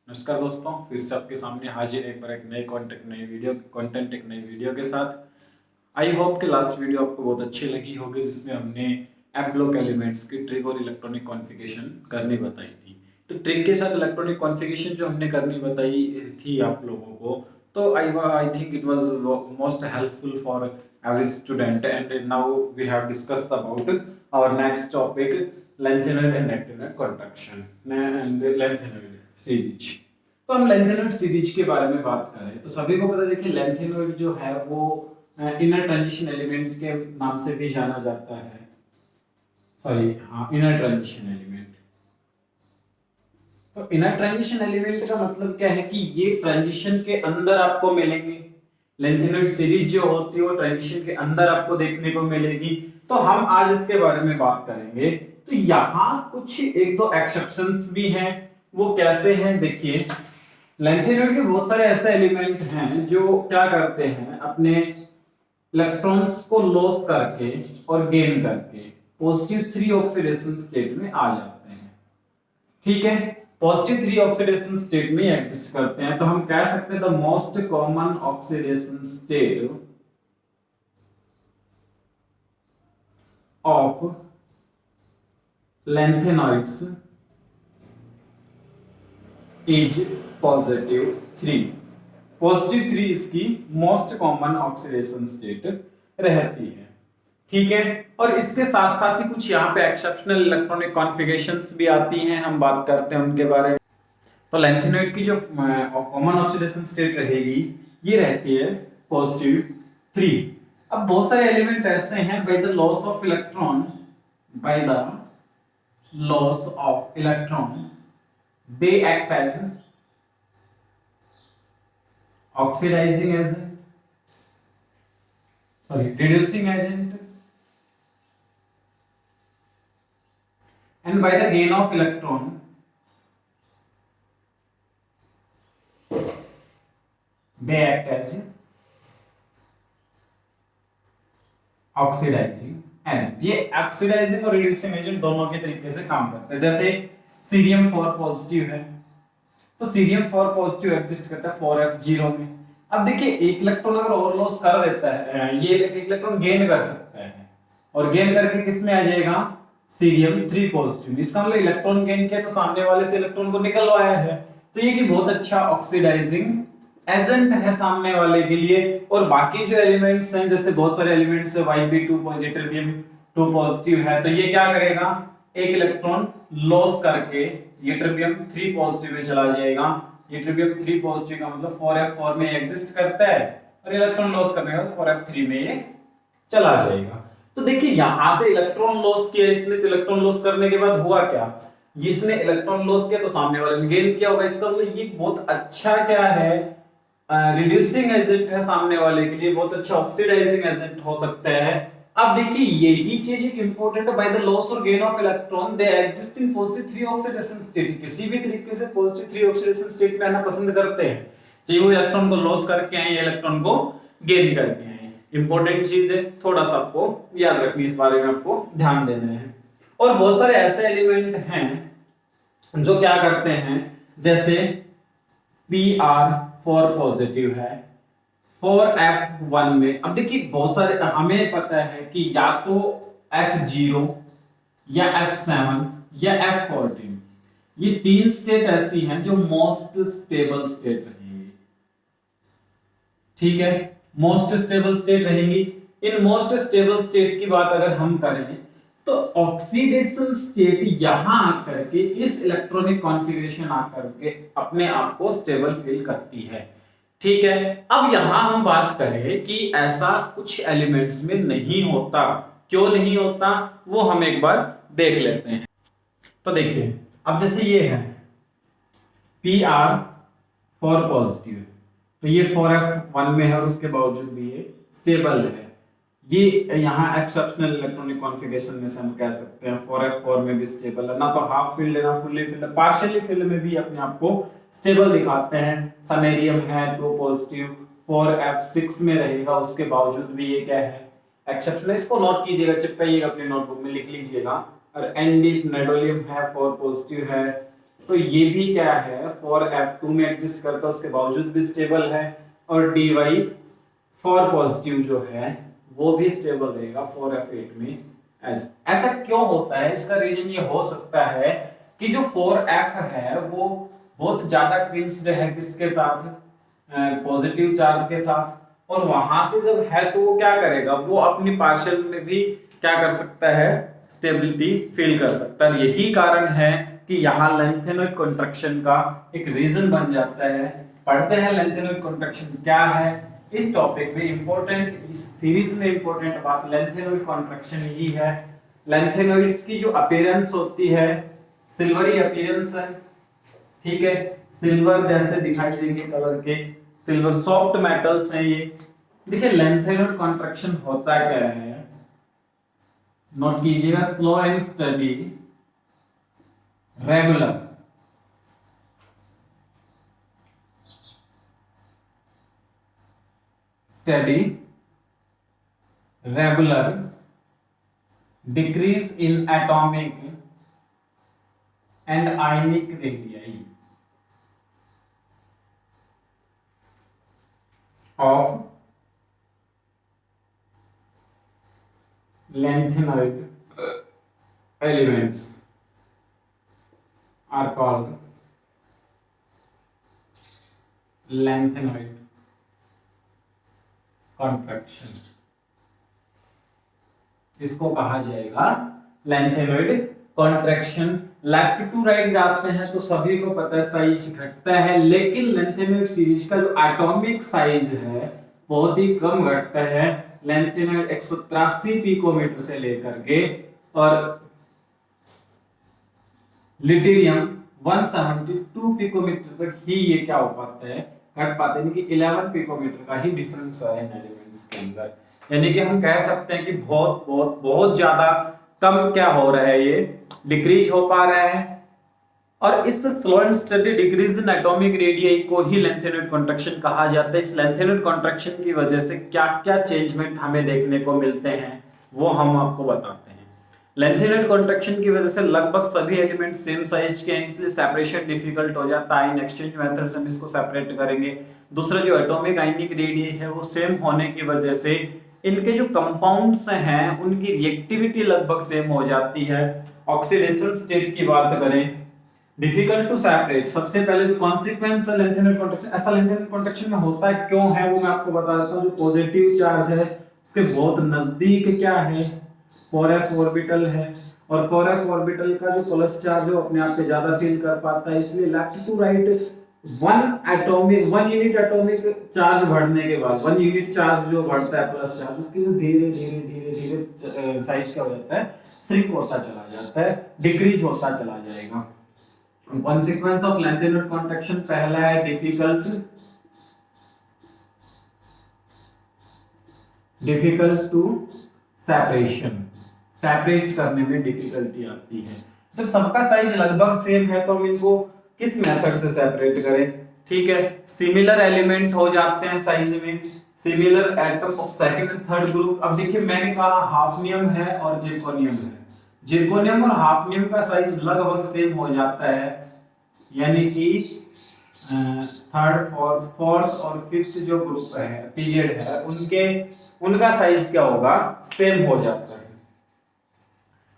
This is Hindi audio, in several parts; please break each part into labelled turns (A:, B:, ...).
A: नमस्कार दोस्तों, फिर से आपके सामने हाजिर एक बार एक नए एक नई वीडियो के साथ। आई होप कि लास्ट वीडियो आपको बहुत अच्छी लगी होगी, जिसमें हमने एप ब्लॉक एलिमेंट्स की ट्रिक और इलेक्ट्रॉनिक कॉन्फ़िगरेशन करनी बताई थी। तो ट्रिक के साथ इलेक्ट्रॉनिक कॉन्फ़िगरेशन जो हमने करनी बताई थी आप लोगों को, तो I think it was most helpful for every student. And now we have discussed about our next topic, lanthanoid and actinoid contraction and lanthanoid series. तो हम लेंथेनॉइड सीरीज के बारे में बात करें तो सभी को पता है, देखिए लेंथेनॉइड जो है वो इनर ट्रांजिशन एलिमेंट के नाम से भी जाना जाता है। Inner transition element. तो इनर ट्रांजिशन एलिमेंट का मतलब क्या है कि ये ट्रांजिशन के अंदर आपको मिलेंगे। लेंथेनॉइड सीरीज जो होती है वो ट्रांजिशन के अंदर आपको देखने को मिलेगी। तो हम आज इसके बारे में बात करेंगे। तो यहाँ कुछ एक दो एक्सेप्शंस भी हैं। वो कैसे हैं देखिए, लेंथेनॉइड के बहुत सारे ऐसे एलिमेंट हैं जो क्या करते हैं, अपने इलेक्ट्रॉन्स को लॉस करके और गेन करके पॉजिटिव 3 ऑक्सीडेशन स्टेट में आ जाते हैं। ठीक है, पॉजिटिव 3 ऑक्सीडेशन स्टेट में एग्जिस्ट करते हैं। तो हम कह सकते हैं the most common oxidation state of lanthanoids is positive 3। Positive 3 इसकी मोस्ट कॉमन ऑक्सीडेशन स्टेट रहती है। ठीक है, और इसके साथ साथ ही कुछ यहाँ पे एक्सेप्शनल इलेक्ट्रॉनिक कॉन्फ़िगरेशंस भी आती हैं, हम बात करते हैं उनके बारे में। तो लेंथेनॉइड की जो कॉमन ऑक्सीडेशन स्टेट रहेगी ये रहती है पॉजिटिव 3। अब बहुत सारे एलिमेंट ऐसे हैं, by the loss of electron they act as oxidizing agent, reducing agent, and by the gain of electron they act as oxidising agent. ये ऑक्सीडाइजिंग और रिड्यूसिंग एजेंट दोनों के तरीके से काम करते हैं। जैसे सीरियम 4 पॉजिटिव है, तो सीरियम 4 पॉजिटिव एग्जिस्ट करता है 4f0 में। अब देखिए एक इलेक्ट्रॉन अगर और लॉस कर देता है, ये एक इलेक्ट्रॉन गेन कर सकता है और गेन करके किस में आ जाएगा, सीरियम 3 पॉजिटिव। इसका मतलब इलेक्ट्रॉन गेन किया तो सामने वाले से इलेक्ट्रॉन को निकलवाया है। तो ये कि बहुत अच्छा ऑक्सीडाइजिंग एजेंट है सामने वाले के लिए। और बाकी जो एलिमेंट्स हैं, जैसे बहुत सारे एलिमेंट्स है, Yb2 पॉजिटिव, ट्रिटियम 2 पॉजिटिव है, तो ये क्या करेगा, एक इलेक्ट्रॉन लॉस करके ये ट्रिटियम 3 पॉजिटिव में चला जाएगा। ये ट्रिटियम 3 पॉजिटिव का मतलब 4f4 में एग्जिस्ट करता है और इलेक्ट्रॉन लॉस करने के बाद 4f3 में ये चला जाएगा। तो देखिए यहां से इलेक्ट्रॉन लॉस किया इसने, तो इलेक्ट्रॉन लॉस करने के बाद हुआ क्या, इसने इलेक्ट्रॉन लॉस किया तो सामने वाले ने गेन किया होगा। इसका मतलब ये बहुत अच्छा क्या है, रिड्यूसिंग एजेंट है सामने वाले के लिए, बहुत अच्छा ऑक्सीडाइजिंग एजेंट हो सकता है। अब देखिए यही चीज एक इंपॉर्टेंट है, बाय द लॉस और gain of electron they exist in positive 3 oxidation state. किसी भी तरीके से पॉजिटिव 3 ऑक्सीडेशन स्टेट में आना पसंद करते हैं, चाहे वो इलेक्ट्रॉन को लॉस करके आए या इलेक्ट्रॉन को गेन करके आए। इंपॉर्टेंट चीज है, थोड़ा सा आपको याद रखनी, इस बारे में आपको ध्यान देना है। और बहुत सारे ऐसे एलिमेंट हैं जो क्या करते हैं, जैसे Pr4 पॉजिटिव है 4f1 में। अब देखिए बहुत सारे, हमें पता है कि या तो f0 या f7 या f14, ये 3 स्टेट ऐसी हैं जो मोस्ट स्टेबल स्टेट रहेंगी। ठीक है, मोस्ट स्टेबल स्टेट रहेंगी। इन मोस्ट स्टेबल स्टेट की बात अगर हम करें तो ऑक्सीडेशन स्टेट यहां आकर के इस इलेक्ट्रॉनिक कॉन्फ़िगरेशन आकर के अपने आप को स्टेबल फील करती है। ठीक है, अब यहां हम बात करें कि ऐसा कुछ एलिमेंट्स में नहीं होता, क्यों नहीं होता वो हम एक बार देख लेते हैं। तो देखिए अब जैसे ये है Pr4 पॉजिटिव है, तो ये 4f1 में है और उसके बावजूद भी ये स्टेबल है। ये यहाँ एक्सेप्शनल इलेक्ट्रॉनिक कॉन्फ़िगरेशन में से हम कह सकते हैं 4f4 में भी स्टेबल है, ना तो हाफ फील्ड है ना फुल्ली फील्ड, पार्शियली फील्ड में भी अपने आप को स्टेबल दिखाते हैं। समेरियम है 2 पॉजिटिव 4f6 में रहेगा, उसके बावजूद भी ये क्या है, एक्सेप्शनल। इसको नोट कीजिएगा, चिपकाइएगा अपनी नोटबुक में, लिख लीजिएगा। और एंडी नेडोलियम है 4 पॉजिटिव है, तो ये भी क्या है 4f2 में एग्जिस्ट करता है उसके बावजूद भी स्टेबल है, और dy4 पॉजिटिव जो है वो भी स्टेबल रहेगा 4f8 में। ऐसा क्यों होता है? इसका रीजन ये हो सकता है कि जो 4f है वो बहुत ज्यादा क्विंस्ड है किसके साथ, पॉजिटिव चार्ज के साथ, और वहां से जब है तो वो क्या करेगा, वो अपनी पार्शियल में भी क्या कर सकता है, स्टेबिलिटी फील कर सकता है। यही कारण है कि यहाँ लेंथेनॉइड कॉन्ट्रैक्शन का एक रीजन बन जाता है। पढ़ते हैं लेंथेनॉइड कॉन्ट्रैक्शन क्या है इस टॉपिक में। इंपॉर्टेंट, इस सीरीज में इंपॉर्टेंट बात लेंथेनॉइड कॉन्ट्रैक्शन ही है। लेंथेनॉइड्स की जो अपीयरेंस होती है सिल्वरी अपीयरेंस है, ठीक है, सिल्वर जैसे दिखाई देंगे कलर के, सिल्वर सॉफ्ट मेटल्स हैं ये। देखिए लेंथेनॉइड कॉन्ट्रैक्शन होता क्या है, नोट कीजिएगा, slow and study, regular, study, regular decrease in atomic and ionic radius of lanthanoid elements are called lanthanoid contraction। इसको कहा जाएगा lanthanoid contraction. Left to right जाते हैं तो सभी को पता है साइज घटता है, लेकिन लेंथेनॉइड सीरीज का जो एटॉमिक साइज है बहुत ही कम घटता है। लेंथेनॉइड 183 पिकोमीटर से लेकर के और लिथियम 172 पिकोमीटर तक ही ये क्या हो पाता है, घट पाते हैं, कि 11 पिकोमीटर का ही डिफरेंस है इन एलिमेंट्स के अंदर। यानी कि हम कह सकते हैं कि बहुत बहुत बहुत ज्यादा कम क्या हो रहा है, ये डिक्रीज हो पा रहा है। और इस slow and study decrease in atomic radius को ही लेंथेनॉइड कॉन्ट्रैक्शन कहा जाता है। इस लेंथेनॉइड कॉन्ट्रैक्शन की वजह से क्या क्या चेंजमेंट हमें देखने को मिलते हैं वो हम आपको बताते हैं। लेंथेनॉइड कॉन्ट्रैक्शन की वजह से लगभग सभी एलिमेंट सेम साइज के हैं, इसलिए सेपरेशन डिफिकल्ट हो जाता है। इन एक्सचेंज मेथड से हम इसको सेपरेट करेंगे। दूसरा जो एटॉमिक आयनिक रेडियस है वो सेम होने की वजह से इनके जो कंपाउंड्स हैं उनकी रिएक्टिविटी लगभग सेम हो जाती है। ऑक्सीडेशन स्टेट की बात करें, डिफिकल्ट टू सेपरेट, सबसे पहले जो कॉन्सिक्वेंस है लेंथेनॉइड कॉन्ट्रैक्शन, ऐसा लेंथेनॉइड कॉन्ट्रैक्शन में होता है क्यों है वो मैं आपको बता देता हूँ। जो पॉजिटिव चार्ज है उसके बहुत नजदीक क्या है, 4f ऑर्बिटल है, और 4f ऑर्बिटल का जो प्लस चार्ज है वो अपने आप पे ज्यादा फील कर पाता है, इसलिए left to right one unit atomic charge बढ़ने के बाद, 1 यूनिट चार्ज जो बढ़ता है प्लस चार्ज, उसकी जो धीरे धीरे धीरे धीरे साइज क्या हो जाता है, श्रिंक होता चला जाता है, डिक्रीज होता चला जाएगा। कॉन्सिक्वेंस ऑफ लेंथेनॉइड कॉन्ट्रैक्शन पहला है डिफिकल्ट टू सेपरेशन, सेपरेट करने में डिफिकल्टी आती है। जब सबका साइज लगभग सेम है तो हम इनको किस मेथड से सेपरेट करें, ठीक है, सिमिलर एलिमेंट हो जाते हैं साइज में, similar atom of second and third group. अब देखिए मैंने कहा हाफनियम है और जिरकोनियम है, जिरकोनियम और हाफनियम का साइज लगभग सेम हो जाता है, यानी कि थर्ड फोर्थ और फिफ्थ जो ग्रुप है पीरियड है उनका साइज क्या होगा, सेम हो जाता है।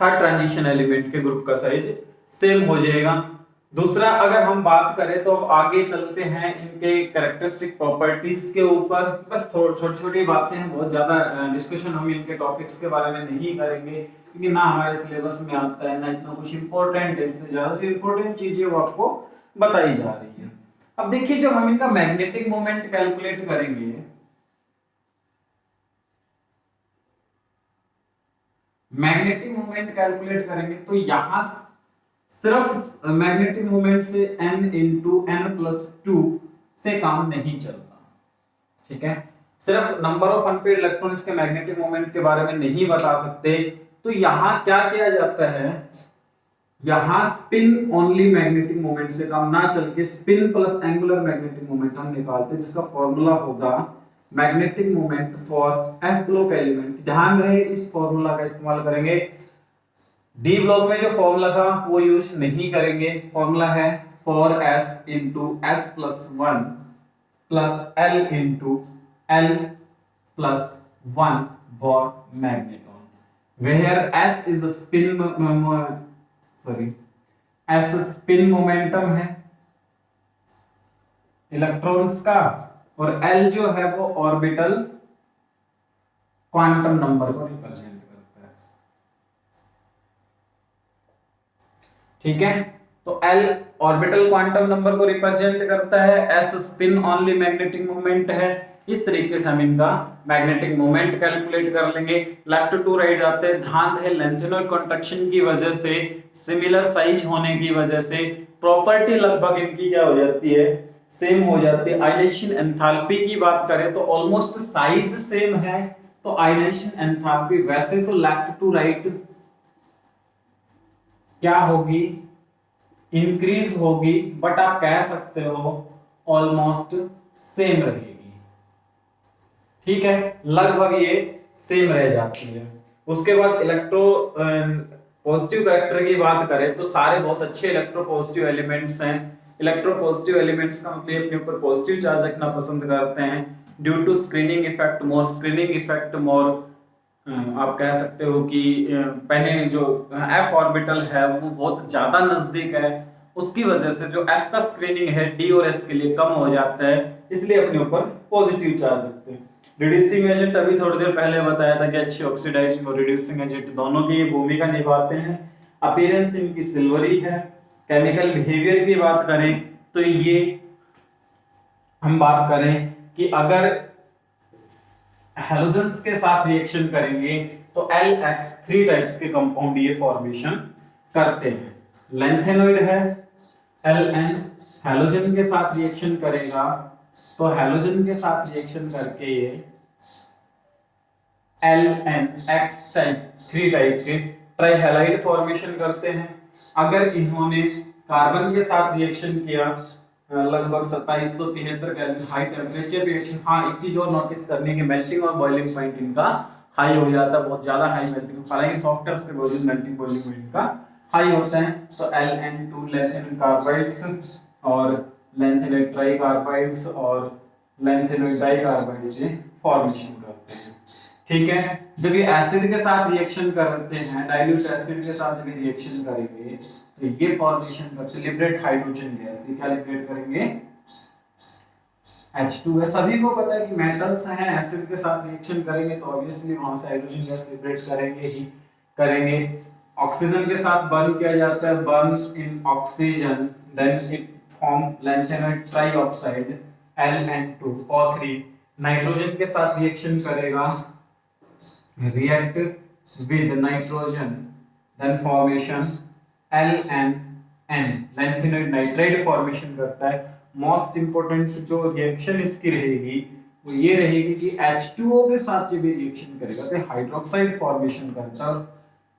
A: थर्ड ट्रांजिशन एलिमेंट के ग्रुप का साइज सेम हो जाएगा। दूसरा अगर हम बात करें तो अब आगे चलते हैं इनके कैरेक्टरिस्टिक प्रॉपर्टीज के ऊपर। बस छोटी छोटी बातें हैं, बहुत ज्यादा डिस्कशन हम इनके टॉपिक्स के बारे में नहीं करेंगे क्योंकि ना हमारे सिलेबस में आता है ना इतना कुछ इंपॉर्टेंट है। इससे ज्यादा जो इंपॉर्टेंट चीजें वो आपको बताई जा रही है। अब देखिए जब हम इनका मैग्नेटिक मोमेंट कैलकुलेट करेंगे, मैग्नेटिक मोमेंट कैलकुलेट करेंगे तो यहां सिर्फ मैग्नेटिक मोमेंट से n इंटू n+2 से काम नहीं चलता, ठीक है। सिर्फ नंबर ऑफ अनपेयर्ड इलेक्ट्रॉन्स के मैग्नेटिक मोमेंट के बारे में नहीं बता सकते, तो यहां क्या किया जाता है, यहां स्पिन ओनली मैग्नेटिक मोमेंट से काम ना चल के spin plus angular magnetic moment हम निकालते हैं, जिसका फॉर्मूला होगा magnetic moment for n block element. ध्यान रहे इस फॉर्मूला का इस्तेमाल करेंगे, डी ब्लॉक में जो फॉर्मूला था वो यूज नहीं करेंगे। फॉर्मूला है 4s into s plus 1 plus L into L plus 1 for magneton, where s is the spin s spin momentum है इलेक्ट्रॉन्स का, और L जो है वो ऑर्बिटल क्वांटम नंबर को रिप्रेजेंट करता है। ठीक है, तो L ऑर्बिटल क्वांटम नंबर को रिप्रेजेंट करता है, S spin only magnetic moment है। इस तरीके से हम इनका मैग्नेटिक मोमेंट कैलकुलेट कर लेंगे। लेफ्ट टू राइट जाते हैं, ध्यान है लेंथेनॉइड कॉन्ट्रैक्शन की वजह से, सिमिलर साइज होने की वजह से प्रॉपर्टी लगभग इनकी क्या हो जाती है, सेम हो जाती है। आयनेशन एंथैल्पी की बात करें तो ऑलमोस्ट साइज सेम है, तो आयनेशन एंथैल्पी वैसे तो लेफ्ट टू राइट क्या होगी, इंक्रीज होगी, बट आप कह सकते हो ऑलमोस्ट सेम रहेगी। ठीक है, लगभग ये सेम रह जाती है। उसके बाद इलेक्ट्रो पॉजिटिव कैरेक्टर की बात करें तो सारे बहुत अच्छे इलेक्ट्रो पॉजिटिव एलिमेंट्स हैं। इलेक्ट्रो पॉजिटिव एलिमेंट्स का मतलब अपने ऊपर पॉजिटिव चार्ज रखना पसंद करते हैं due to screening effect, more screening effect, more आप कह सकते हो कि पहले जो एफ ऑर्बिटल है वो बहुत ज्यादा नजदीक है, उसकी वजह से जो एफ का स्क्रीनिंग है डी और एस के लिए कम हो जाता है, इसलिए अपने ऊपर पॉजिटिव चार्ज रखते हैं। रिड्यूसिंग एजेंट अभी थोड़ी देर पहले बताया था कि अच्छी ऑक्सीडाइजिंग और रिड्यूसिंग एजेंट दोनों की भूमिका निभाते हैं। अपीयरेंस इनकी सिल्वरी है। केमिकल बिहेवियर की बात करें तो ये हम बात करें कि अगर हैलोजेंस के साथ रिएक्शन करेंगे तो LX 3 टाइप्स के कंपाउंड ये फॉर्मेशन करते हैं। लेंथेनॉइड है, Ln हैलोजन के साथ रिएक्शन करेगा तो हैलोजन के साथ रिएक्शन करके ये LnX टाइप 3 टाइप के ट्राइहैलाइड फॉर्मेशन करते हैं। अगर इन्होंने कार्बन के साथ रिएक्शन किया लगभग 2773 केल्विन हाई टेम्परेचर रिएक्शन, हाँ एक चीज और नोटिस करने की, मेल्टिंग और बॉइलिंग पॉइंट इनका हाई हो जाता है, बहुत ज्यादा हाई मेल्टिंग, हालांकि सॉफ्ट है उसके बावजूद मेल्टिंग बॉइलिंग पॉइंट का हाई होता है। तो Ln2 लेंथेनॉइड कार्बाइड्स और लेंथेनॉइड ट्राइकार्बाइड्स और लेंथेनॉइड डाइकार्बाइड्स ये फॉर्मेशन करते हैं। ठीक है, जब ये एसिड के साथ रिएक्शन करते हैं, डाइल्यूट एसिड के साथ जब रिएक्शन करेंगे तो ये फॉर्मेशन करते हैं लिबरेट हाइड्रोजन गैस। ये क्या लिबरेट करेंगे, H2 है। सभी को पता है कि मेटल्स हैं, एसिड के साथ रिएक्शन करेंगे तो ऑब्वियसली वहां से हाइड्रोजन गैस लिबरेट करेंगे ही करेंगे। ऑक्सीजन के साथ बर्न किया जाता है, burn in oxygen, then it form lanthanoid trioxide Ln2O3। Nitrogen के साथ रिएक्शन करेगा, react with nitrogen, then formation LNN, lanthanide nitride formation करता है। मोस्ट इंपोर्टेंट जो रिएक्शन इसकी रहेगी वो ये रहेगी कि H2O के साथ जब रिएक्शन करेगा तो हाइड्रोक्साइड फॉर्मेशन करता है,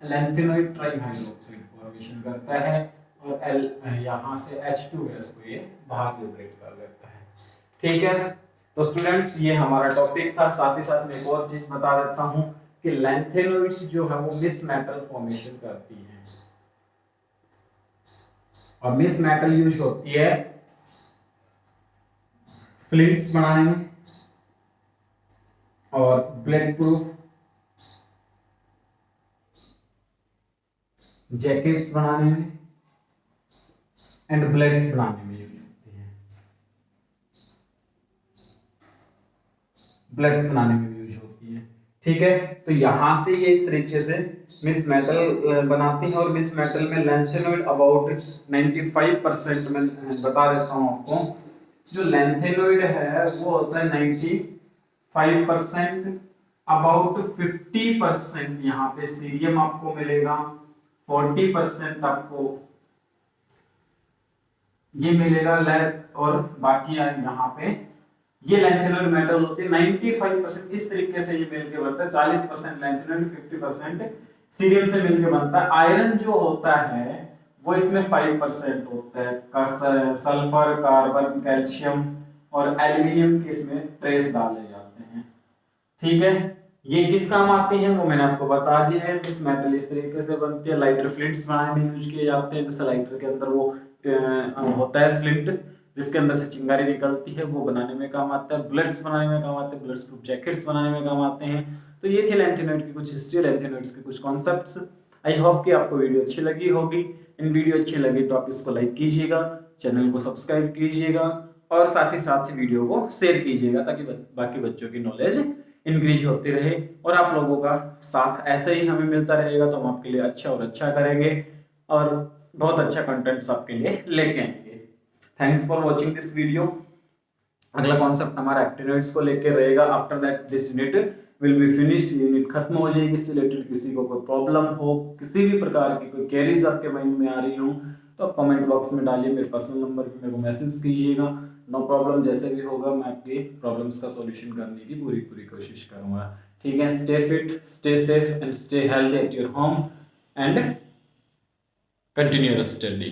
A: लैंथेनॉइड ट्राइहाइड्रोक्साइड फॉर्मेशन करता है, और L यहाँ से H2 गैस को ये बाहर लिबरेट कर देता है। ठीक है, तो स्टूडेंट्स ये हमारा टॉपिक था। साथ ही साथ में एक और चीज बता देता हूँ कि लैंथेनॉइड्स जो है वो मिस मेटल फॉर्मेशन करती हैं, और मिस मेटल यूज होती है फ्लिंट्स बनाने में और ब्लेड प्रूफ जैकेट्स बनाने में एंड ब्लेड्स बनाने में यूज होती है, ब्लेड्स बनाने में भी यूज होती है। ठीक है, तो यहां से ये इस तरीके से मिस मेटल बनाती है, और मिस मेटल में लैंथेनॉइड अबाउट 95% में बता देता हूं आपको, जो लैंथेनॉइड है वो होता है 95%, अबाउट 50% यहाँ पे सीरियम आपको मिलेगा, 40% आपको ये मिलेगा लेड, और बाकी यहाँ पे ये लैंथेनॉइड मेटल होते हैं। 95% इस तरीके से ये मिलके बनता है, 40% लैंथेनॉइड, 50% सीरियम से मिलके बनता है। आयरन जो होता है वो इसमें 5% होता है, सल्फर, कार्बन, कैल्शियम और एल्यूमिनियम के इसमें ट्रेस डाले जाते हैं। ठीक है, ये किस काम आती हैं वो मैंने आपको बता दिया है। इस मेटल इस तरीके से बनती है, लाइटर फ्लिंट्स बनाने में यूज किए जाते हैं, जैसे लाइटर के अंदर वो होता है फ्लिंट, जिसके अंदर से चिंगारी निकलती है, वो बनाने में काम आता है। बुलेट्स बनाने में काम आते हैं, बुलेट्स प्रूफ जैकेट्स बनाने में काम आते हैं। तो ये थे लैंथेनॉइड की कुछ हिस्ट्री, लैंथेनॉइड्स के कुछ कॉन्सेप्ट्स। आई होप कि आपको वीडियो अच्छी लगी होगी। इन वीडियो अच्छी लगी तो आप इसको लाइक कीजिएगा, चैनल को सब्सक्राइब कीजिएगा और साथ ही साथ वीडियो को शेयर कीजिएगा, ताकि बाकी बच्चों की नॉलेज इंक्रीज होती रहे। और आप लोगों का साथ ऐसे ही हमें मिलता रहेगा तो हम आपके लिए अच्छा और अच्छा करेंगे और बहुत अच्छा कंटेंट्स आपके लिए लेके आएंगे। Thanks for watching this video. अगला कॉन्सेप्ट हमारा एक्टिनोइड्स को लेके रहेगा। After that this unit will be finish, unit खत्म हो जाएगी। इससे रिलेटेड किसी को कोई प्रॉब्लम हो, किसी भी प्रकार की कोई क्वेरीज आपके माइंड में आ रही हो, तो आप कमेंट बॉक्स में डालिए, मेरे पर्सनल नंबर पे मेरे को मैसेज कीजिएगा। नो प्रॉब्लम, जैसे भी होगा मैं आपके प्रॉब्लम्स का सॉल्यूशन करने की पूरी कोशिश करूंगा। ठीक है, stay fit, stay safe and stay healthy at your home and continue your study.